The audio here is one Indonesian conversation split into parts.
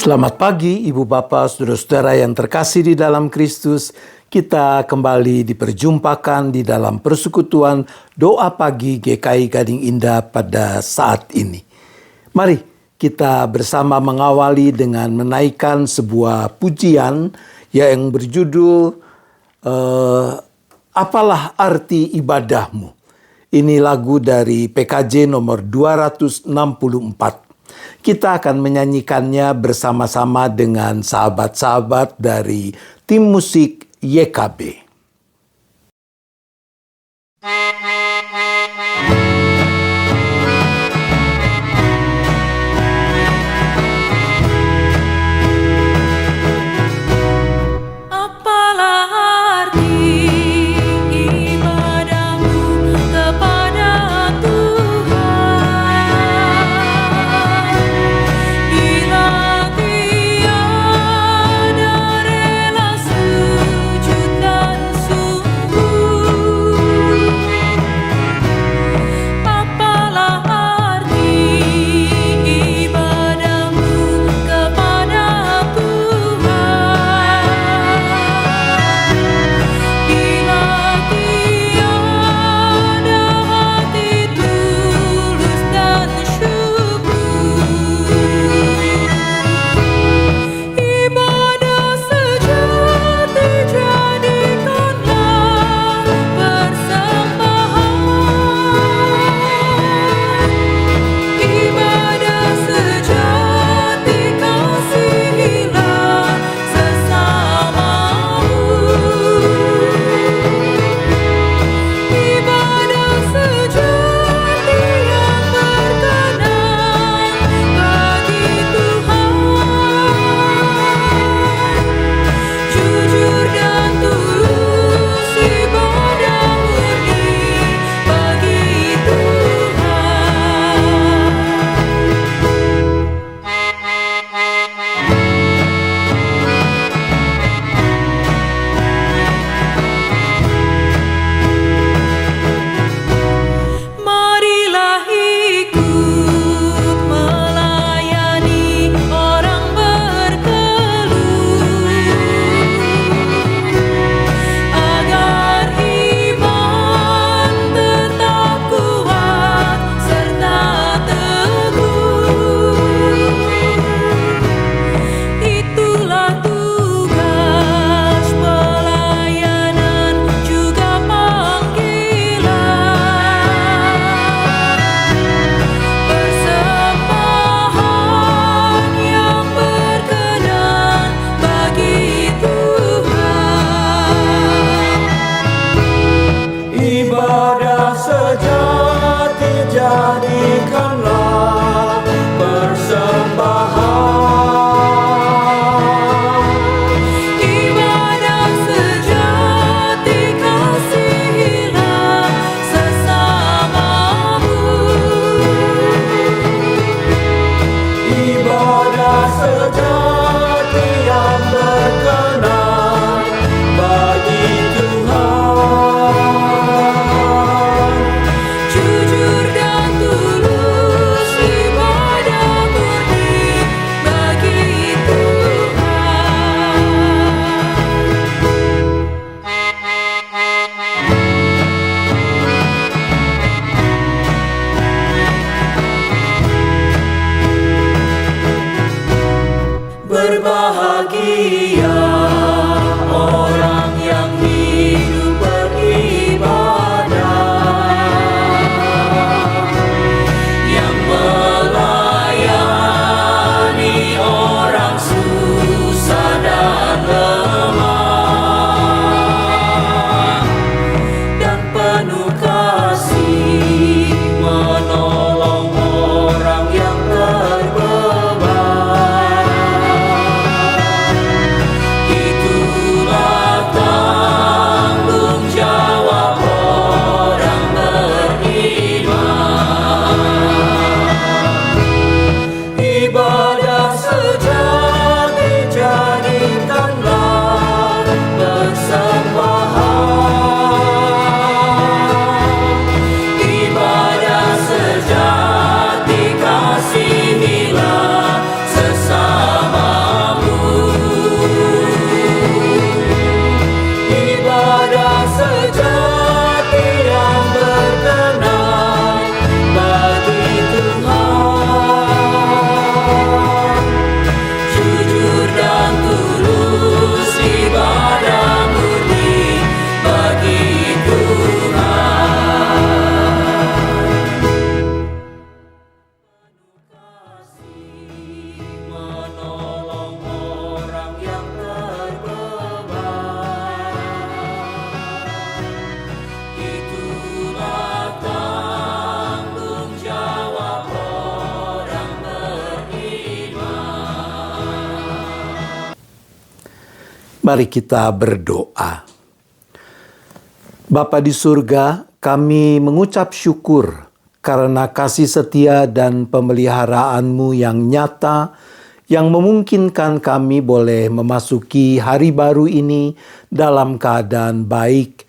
Selamat pagi Ibu Bapak, Saudara-saudara yang terkasih di dalam Kristus. Kita kembali diperjumpakan di dalam persekutuan doa pagi GKI Gading Indah pada saat ini. Mari kita bersama mengawali dengan menaikkan sebuah pujian yang berjudul Apalah Arti Ibadahmu. Ini lagu dari PKJ nomor 264. Kita akan menyanyikannya bersama-sama dengan sahabat-sahabat dari tim musik YKB. Bila tiada rela sujud dan Mari kita berdoa. Bapa di surga, kami mengucap syukur karena kasih setia dan pemeliharaan-Mu yang nyata, yang memungkinkan kami boleh memasuki hari baru ini dalam keadaan baik.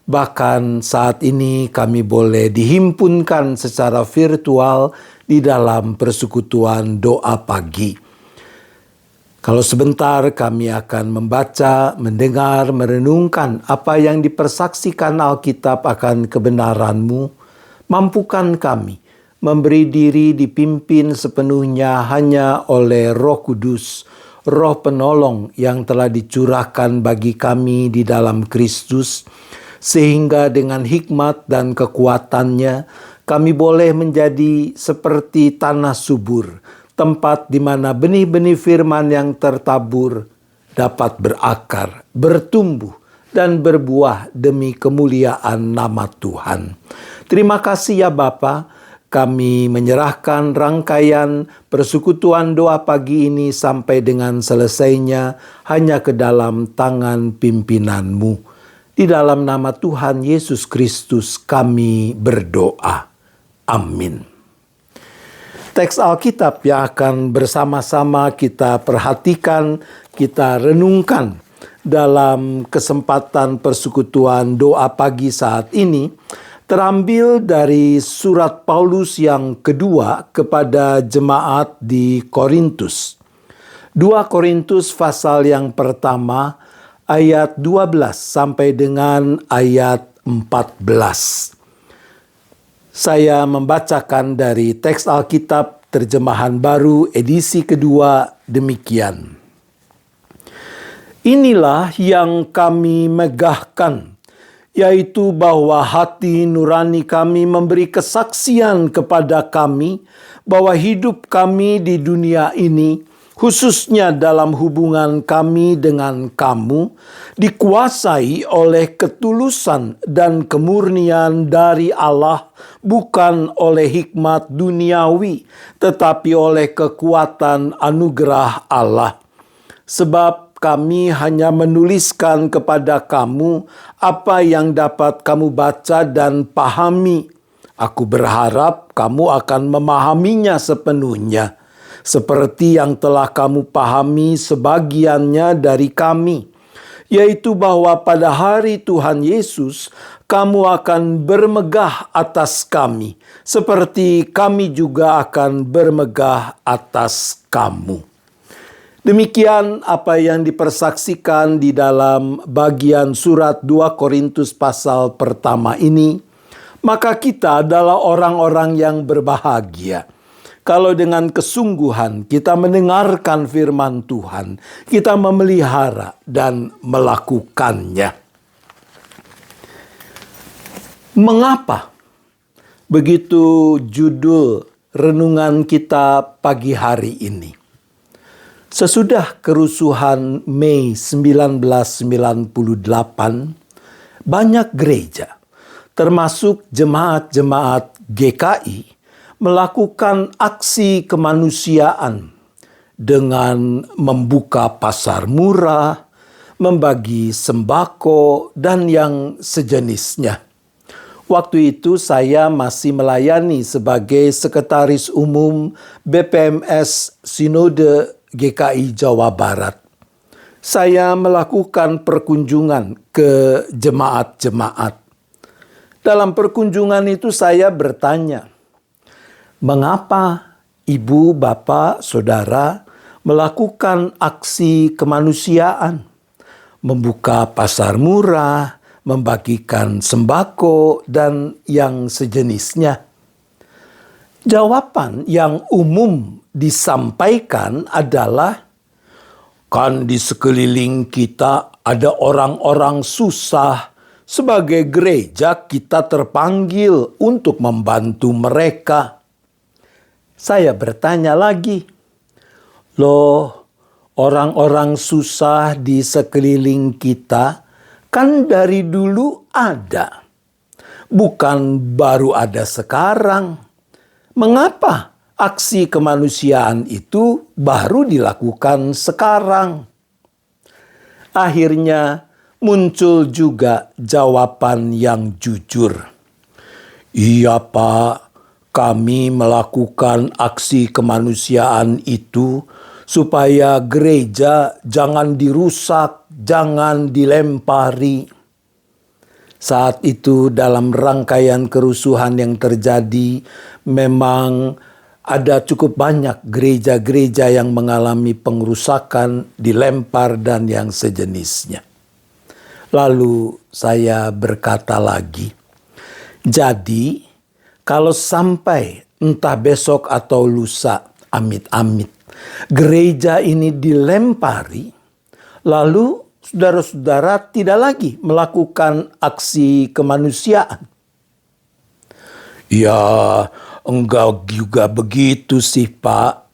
Bahkan saat ini kami boleh dihimpunkan secara virtual di dalam persekutuan doa pagi. Kalau sebentar kami akan membaca, mendengar, merenungkan apa yang dipersaksikan Alkitab akan kebenaran-Mu, mampukan kami memberi diri dipimpin sepenuhnya hanya oleh Roh Kudus, Roh Penolong yang telah dicurahkan bagi kami di dalam Kristus, sehingga dengan hikmat dan kekuatannya kami boleh menjadi seperti tanah subur, tempat di mana benih-benih firman yang tertabur dapat berakar, bertumbuh, dan berbuah demi kemuliaan nama Tuhan. Terima kasih ya Bapa, kami menyerahkan rangkaian persekutuan doa pagi ini sampai dengan selesainya hanya ke dalam tangan pimpinan-Mu. Di dalam nama Tuhan Yesus Kristus kami berdoa. Amin. Teks Alkitab yang akan bersama-sama kita perhatikan, kita renungkan dalam kesempatan persekutuan doa pagi saat ini, terambil dari surat Paulus yang kedua kepada jemaat di Korintus. 2 Korintus pasal yang pertama ayat 12 sampai dengan ayat 14. Saya membacakan dari teks Alkitab terjemahan baru edisi kedua demikian. Inilah yang kami megahkan, yaitu bahwa hati nurani kami memberi kesaksian kepada kami bahwa hidup kami di dunia ini, khususnya dalam hubungan kami dengan kamu, dikuasai oleh ketulusan dan kemurnian dari Allah, bukan oleh hikmat duniawi, tetapi oleh kekuatan anugerah Allah. Sebab kami hanya menuliskan kepada kamu apa yang dapat kamu baca dan pahami. Aku berharap kamu akan memahaminya sepenuhnya, seperti yang telah kamu pahami sebagiannya dari kami, yaitu bahwa pada hari Tuhan Yesus kamu akan bermegah atas kami, seperti kami juga akan bermegah atas kamu. Demikian apa yang dipersaksikan di dalam bagian surat 2 Korintus pasal pertama ini. Maka kita adalah orang-orang yang berbahagia kalau dengan kesungguhan kita mendengarkan firman Tuhan, kita memelihara dan melakukannya. Mengapa? Begitu judul renungan kita pagi hari ini. Sesudah kerusuhan Mei 1998, banyak gereja, termasuk jemaat-jemaat GKI, melakukan aksi kemanusiaan dengan membuka pasar murah, membagi sembako, dan yang sejenisnya. Waktu itu saya masih melayani sebagai Sekretaris Umum BPMS Sinode GKI Jawa Barat. Saya melakukan perkunjungan ke jemaat-jemaat. Dalam perkunjungan itu saya bertanya, mengapa ibu, bapak, saudara melakukan aksi kemanusiaan? Membuka pasar murah, membagikan sembako, dan yang sejenisnya. Jawaban yang umum disampaikan adalah, kan di sekeliling kita ada orang-orang susah. Sebagai gereja kita terpanggil untuk membantu mereka. Saya bertanya lagi, loh, orang-orang susah di sekeliling kita kan dari dulu ada, bukan baru ada sekarang. Mengapa aksi kemanusiaan itu baru dilakukan sekarang? Akhirnya muncul juga jawaban yang jujur. Iya Pak, kami melakukan aksi kemanusiaan itu supaya gereja jangan dirusak, jangan dilempari. Saat itu dalam rangkaian kerusuhan yang terjadi, memang ada cukup banyak gereja-gereja yang mengalami pengerusakan, dilempar, dan yang sejenisnya. Lalu saya berkata lagi, jadi kalau sampai entah besok atau lusa, amit-amit, gereja ini dilempari, lalu saudara-saudara tidak lagi melakukan aksi kemanusiaan. Ya, enggak juga begitu sih Pak,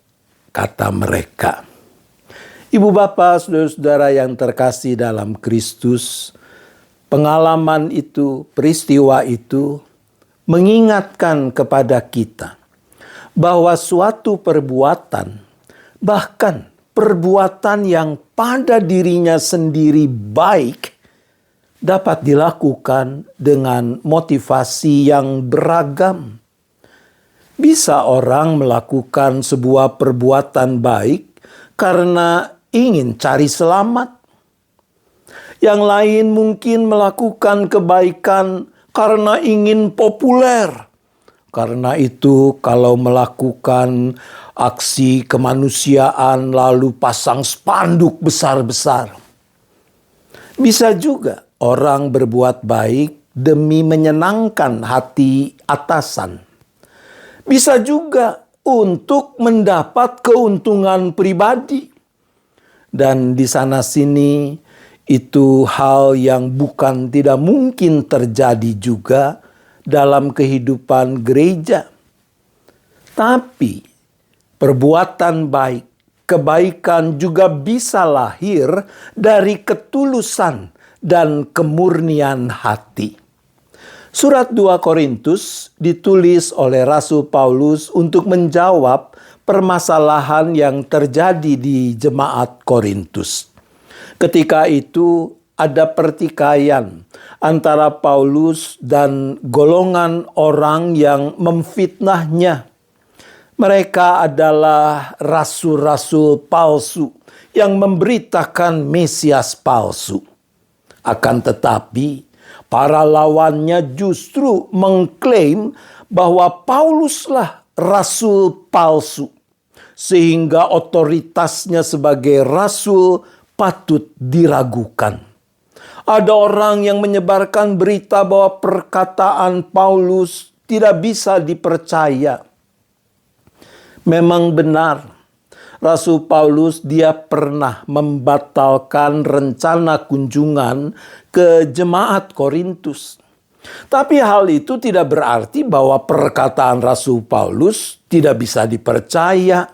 kata mereka. Ibu bapak, saudara-saudara yang terkasih dalam Kristus, pengalaman itu, peristiwa itu mengingatkan kepada kita bahwa suatu perbuatan, bahkan perbuatan yang pada dirinya sendiri baik, dapat dilakukan dengan motivasi yang beragam. Bisa orang melakukan sebuah perbuatan baik karena ingin cari selamat. Yang lain mungkin melakukan kebaikan karena ingin populer. Karena itu kalau melakukan aksi kemanusiaan lalu pasang spanduk besar-besar. Bisa juga orang berbuat baik demi menyenangkan hati atasan. Bisa juga untuk mendapat keuntungan pribadi. Dan di sana-sini itu hal yang bukan tidak mungkin terjadi juga dalam kehidupan gereja. Tapi perbuatan baik, kebaikan juga bisa lahir dari ketulusan dan kemurnian hati. Surat 2 Korintus ditulis oleh Rasul Paulus untuk menjawab permasalahan yang terjadi di jemaat Korintus. Ketika itu ada pertikaian antara Paulus dan golongan orang yang memfitnahnya. Mereka adalah rasul-rasul palsu yang memberitakan Mesias palsu. Akan tetapi, para lawannya justru mengklaim bahwa Pauluslah rasul palsu, sehingga otoritasnya sebagai rasul patut diragukan. Ada orang yang menyebarkan berita bahwa perkataan Paulus tidak bisa dipercaya. Memang benar, Rasul Paulus dia pernah membatalkan rencana kunjungan ke jemaat Korintus. Tapi hal itu tidak berarti bahwa perkataan Rasul Paulus tidak bisa dipercaya.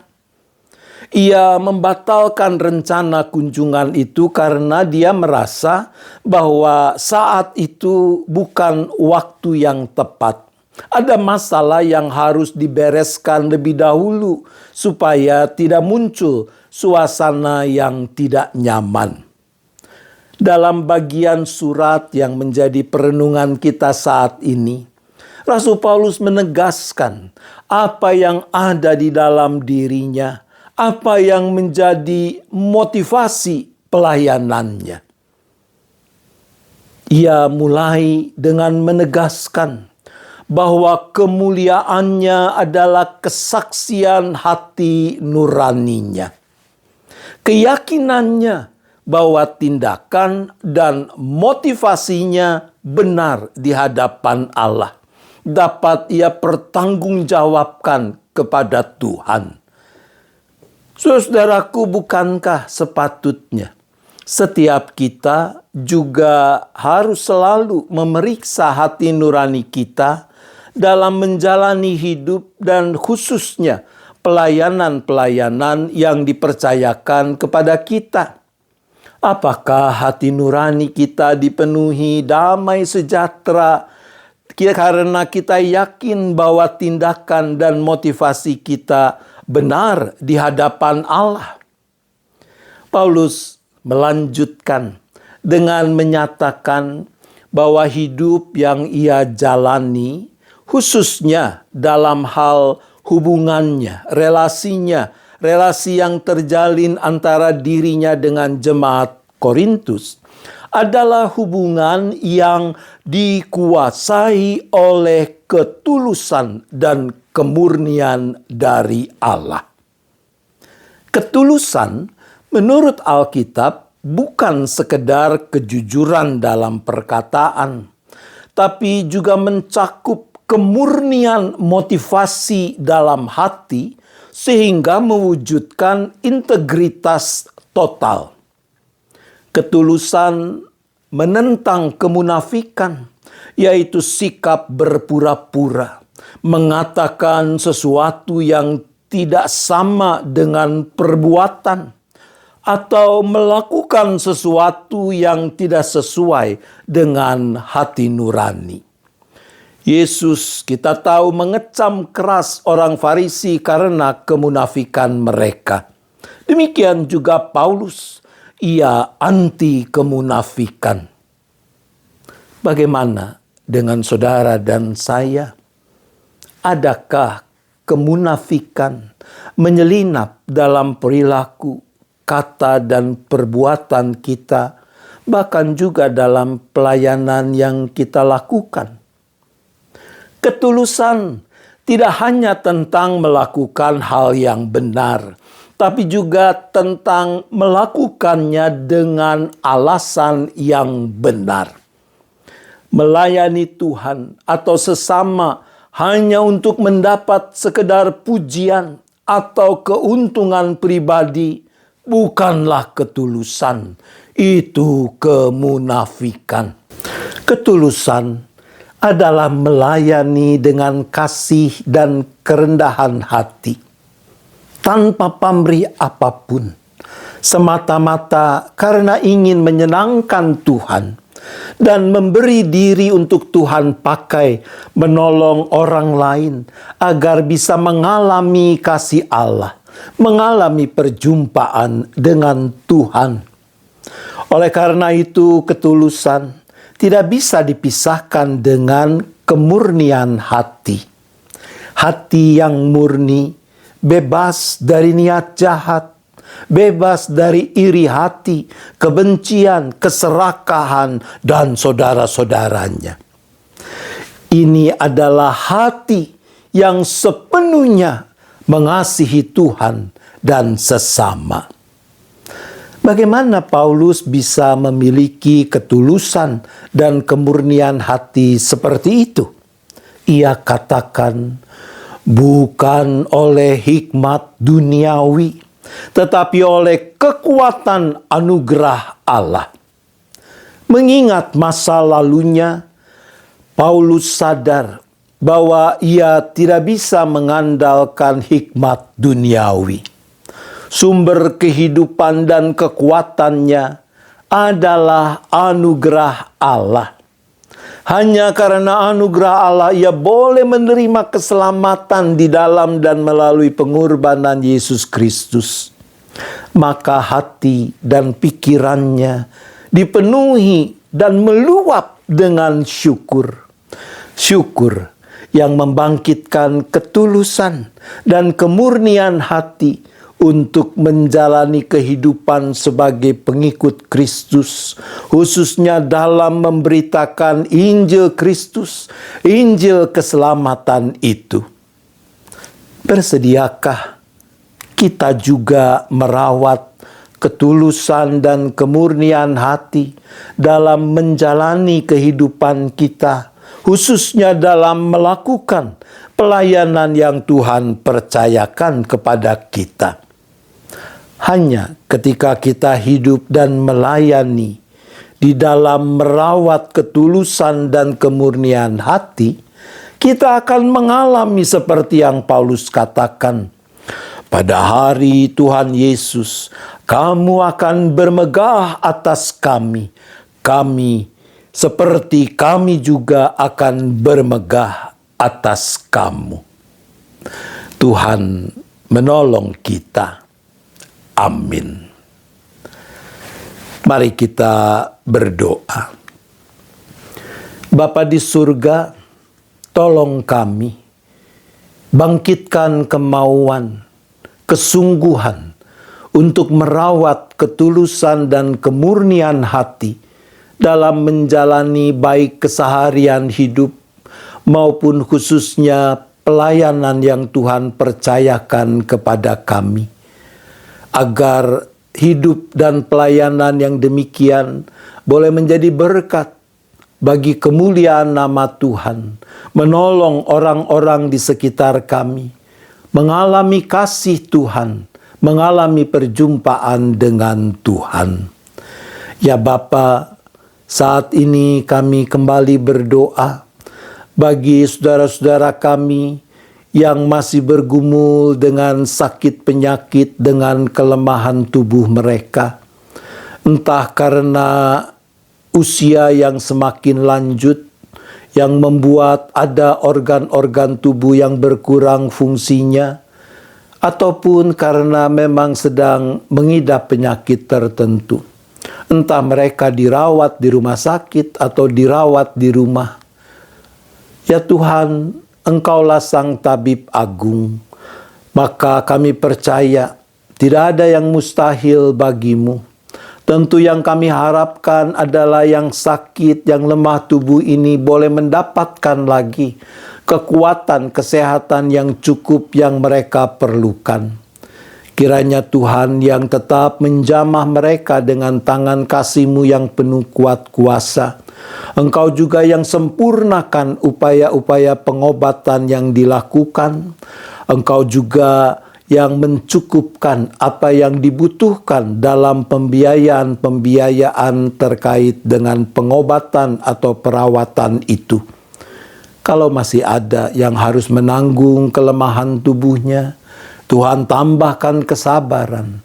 Ia membatalkan rencana kunjungan itu karena dia merasa bahwa saat itu bukan waktu yang tepat. Ada masalah yang harus dibereskan lebih dahulu supaya tidak muncul suasana yang tidak nyaman. Dalam bagian surat yang menjadi perenungan kita saat ini, Rasul Paulus menegaskan apa yang ada di dalam dirinya, apa yang menjadi motivasi pelayanannya. Ia mulai dengan menegaskan bahwa kemuliaannya adalah kesaksian hati nuraninya. Keyakinannya bahwa tindakan dan motivasinya benar di hadapan Allah. Dapat ia pertanggungjawabkan kepada Tuhan. Saudaraku, bukankah sepatutnya setiap kita juga harus selalu memeriksa hati nurani kita dalam menjalani hidup dan khususnya pelayanan-pelayanan yang dipercayakan kepada kita? Apakah hati nurani kita dipenuhi damai sejahtera karena kita yakin bahwa tindakan dan motivasi kita benar di hadapan Allah? Paulus melanjutkan dengan menyatakan bahwa hidup yang ia jalani, khususnya dalam hal hubungannya, relasi yang terjalin antara dirinya dengan jemaat Korintus, adalah hubungan yang dikuasai oleh ketulusan dan kemurnian dari Allah. Ketulusan menurut Alkitab bukan sekedar kejujuran dalam perkataan, tapi juga mencakup kemurnian motivasi dalam hati sehingga mewujudkan integritas total. Ketulusan menentang kemunafikan, yaitu sikap berpura-pura, mengatakan sesuatu yang tidak sama dengan perbuatan, atau melakukan sesuatu yang tidak sesuai dengan hati nurani. Yesus kita tahu mengecam keras orang Farisi karena kemunafikan mereka. Demikian juga Paulus, ia anti kemunafikan. Bagaimana dengan saudara dan saya? Adakah kemunafikan menyelinap dalam perilaku, kata dan perbuatan kita, bahkan juga dalam pelayanan yang kita lakukan? Ketulusan tidak hanya tentang melakukan hal yang benar, tapi juga tentang melakukannya dengan alasan yang benar. Melayani Tuhan atau sesama hanya untuk mendapat sekedar pujian atau keuntungan pribadi bukanlah ketulusan, itu kemunafikan. Ketulusan adalah melayani dengan kasih dan kerendahan hati, tanpa pamrih apapun, semata-mata karena ingin menyenangkan Tuhan dan memberi diri untuk Tuhan pakai menolong orang lain agar bisa mengalami kasih Allah, mengalami perjumpaan dengan Tuhan. Oleh karena itu, ketulusan tidak bisa dipisahkan dengan kemurnian hati. Hati yang murni, bebas dari niat jahat, bebas dari iri hati, kebencian, keserakahan, dan saudara-saudaranya. Ini adalah hati yang sepenuhnya mengasihi Tuhan dan sesama. Bagaimana Paulus bisa memiliki ketulusan dan kemurnian hati seperti itu? Ia katakan, bukan oleh hikmat duniawi, tetapi oleh kekuatan anugerah Allah. Mengingat masa lalunya, Paulus sadar bahwa ia tidak bisa mengandalkan hikmat duniawi. Sumber kehidupan dan kekuatannya adalah anugerah Allah. Hanya karena anugerah Allah ia boleh menerima keselamatan di dalam dan melalui pengorbanan Yesus Kristus. Maka hati dan pikirannya dipenuhi dan meluap dengan syukur. Syukur yang membangkitkan ketulusan dan kemurnian hati untuk menjalani kehidupan sebagai pengikut Kristus, khususnya dalam memberitakan Injil Kristus, Injil keselamatan itu. Bersediakah kita juga merawat ketulusan dan kemurnian hati dalam menjalani kehidupan kita, khususnya dalam melakukan pelayanan yang Tuhan percayakan kepada kita? Hanya ketika kita hidup dan melayani di dalam merawat ketulusan dan kemurnian hati, kita akan mengalami seperti yang Paulus katakan, pada hari Tuhan Yesus, kamu akan bermegah atas kami. Kami seperti kami juga akan bermegah atas kamu. Tuhan menolong kita. Amin. Mari kita berdoa. Bapa di surga, tolong kami, bangkitkan kemauan, kesungguhan untuk merawat ketulusan dan kemurnian hati dalam menjalani baik keseharian hidup maupun khususnya pelayanan yang Tuhan percayakan kepada kami. Agar hidup dan pelayanan yang demikian boleh menjadi berkat bagi kemuliaan nama Tuhan, menolong orang-orang di sekitar kami, mengalami kasih Tuhan, mengalami perjumpaan dengan Tuhan. Ya Bapa, saat ini kami kembali berdoa bagi saudara-saudara kami yang masih bergumul dengan sakit penyakit, dengan kelemahan tubuh mereka. Entah karena usia yang semakin lanjut, yang membuat ada organ-organ tubuh yang berkurang fungsinya, ataupun karena memang sedang mengidap penyakit tertentu. Entah mereka dirawat di rumah sakit atau dirawat di rumah. Ya Tuhan, Engkaulah Sang Tabib Agung, maka kami percaya tidak ada yang mustahil bagimu. Tentu yang kami harapkan adalah yang sakit, yang lemah tubuh ini boleh mendapatkan lagi kekuatan, kesehatan yang cukup yang mereka perlukan. Kiranya Tuhan yang tetap menjamah mereka dengan tangan kasih-Mu yang penuh kuat kuasa. Engkau juga yang sempurnakan upaya-upaya pengobatan yang dilakukan. Engkau juga yang mencukupkan apa yang dibutuhkan dalam pembiayaan terkait dengan pengobatan atau perawatan itu. Kalau masih ada yang harus menanggung kelemahan tubuhnya, Tuhan tambahkan kesabaran,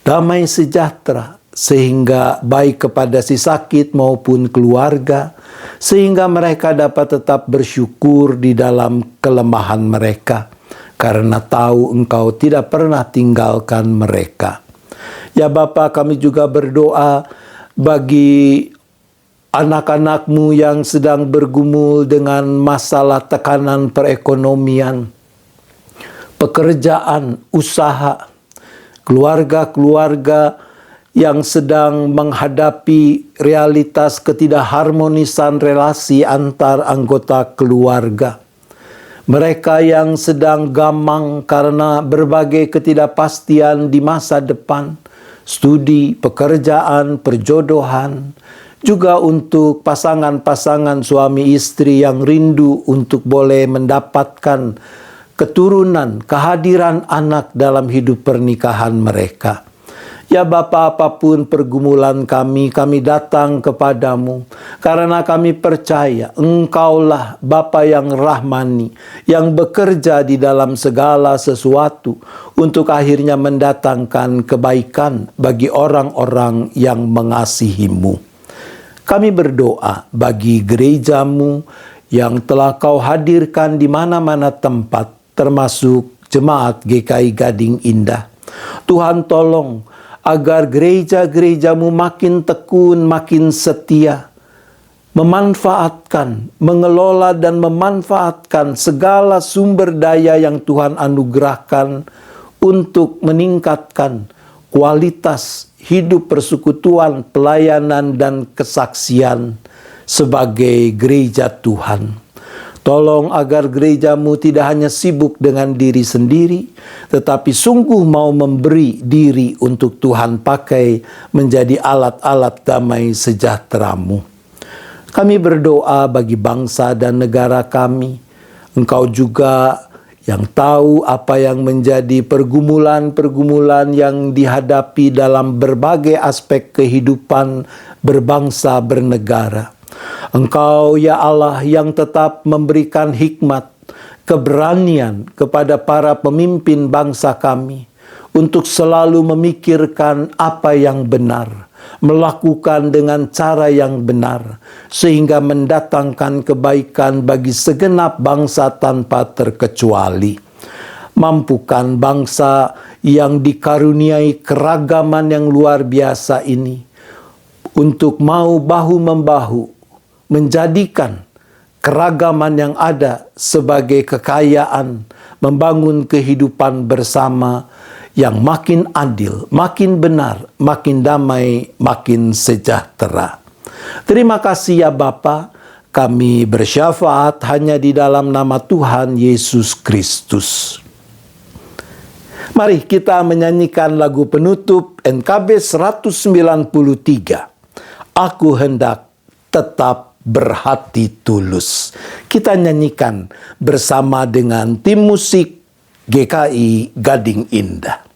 damai sejahtera, sehingga baik kepada si sakit maupun keluarga, sehingga mereka dapat tetap bersyukur di dalam kelemahan mereka, karena tahu Engkau tidak pernah tinggalkan mereka. Ya Bapa, kami juga berdoa bagi anak-anak-Mu yang sedang bergumul dengan masalah tekanan perekonomian, pekerjaan, usaha, keluarga-keluarga yang sedang menghadapi realitas ketidakharmonisan relasi antar anggota keluarga. Mereka yang sedang gamang karena berbagai ketidakpastian di masa depan, studi, pekerjaan, perjodohan, juga untuk pasangan-pasangan suami istri yang rindu untuk boleh mendapatkan keturunan, kehadiran anak dalam hidup pernikahan mereka. Ya Bapa, apapun pergumulan kami datang kepadamu, karena kami percaya Engkaulah Bapa yang rahmani, yang bekerja di dalam segala sesuatu untuk akhirnya mendatangkan kebaikan bagi orang-orang yang mengasihi-Mu. Kami berdoa bagi gereja-Mu yang telah Kau hadirkan di mana-mana tempat, termasuk Jemaat GKI Gading Indah. Tuhan tolong agar gereja-gereja-Mu makin tekun, makin setia, memanfaatkan, mengelola dan memanfaatkan segala sumber daya yang Tuhan anugerahkan untuk meningkatkan kualitas hidup persekutuan, pelayanan, dan kesaksian sebagai gereja Tuhan. Tolong agar gereja-Mu tidak hanya sibuk dengan diri sendiri, tetapi sungguh mau memberi diri untuk Tuhan pakai menjadi alat-alat damai sejahtera-Mu. Kami berdoa bagi bangsa dan negara kami. Engkau juga yang tahu apa yang menjadi pergumulan-pergumulan yang dihadapi dalam berbagai aspek kehidupan berbangsa bernegara. Engkau ya Allah yang tetap memberikan hikmat, keberanian kepada para pemimpin bangsa kami untuk selalu memikirkan apa yang benar, melakukan dengan cara yang benar, sehingga mendatangkan kebaikan bagi segenap bangsa tanpa terkecuali. Mampukan bangsa yang dikaruniai keragaman yang luar biasa ini untuk mau bahu-membahu menjadikan keragaman yang ada sebagai kekayaan, membangun kehidupan bersama yang makin adil, makin benar, makin damai, makin sejahtera. Terima kasih ya Bapa, kami bersyafaat hanya di dalam nama Tuhan Yesus Kristus. Mari kita menyanyikan lagu penutup NKB 193. Aku hendak tetap berhati tulus. Kita nyanyikan bersama dengan tim musik GKI Gading Indah.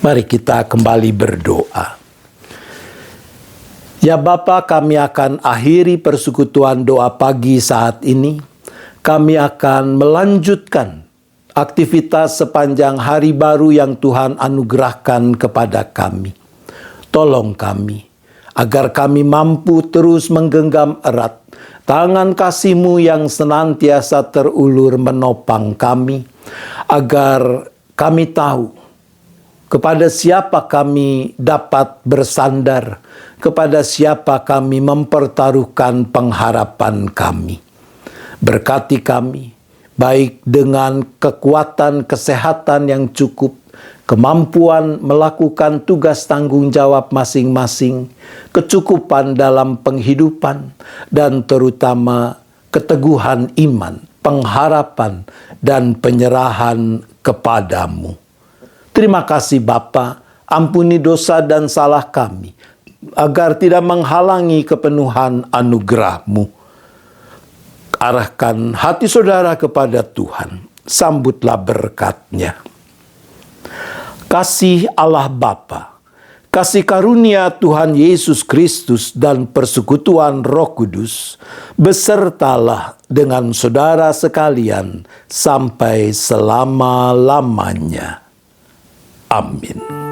Mari kita kembali berdoa. Ya Bapa, kami akan akhiri persekutuan doa pagi saat ini. Kami akan melanjutkan aktivitas sepanjang hari baru yang Tuhan anugerahkan kepada kami. Tolong kami, agar kami mampu terus menggenggam erat tangan kasih-Mu yang senantiasa terulur menopang kami, agar kami tahu kepada siapa kami dapat bersandar, kepada siapa kami mempertaruhkan pengharapan kami. Berkati kami, baik dengan kekuatan kesehatan yang cukup, kemampuan melakukan tugas tanggung jawab masing-masing, kecukupan dalam penghidupan, dan terutama keteguhan iman, pengharapan, dan penyerahan kepadamu. Terima kasih Bapa, ampuni dosa dan salah kami, agar tidak menghalangi kepenuhan anugerah-Mu. Arahkan hati saudara kepada Tuhan, sambutlah berkat-Nya. Kasih Allah Bapa, kasih karunia Tuhan Yesus Kristus dan persekutuan Roh Kudus, besertalah dengan saudara sekalian sampai selama-lamanya. Amin.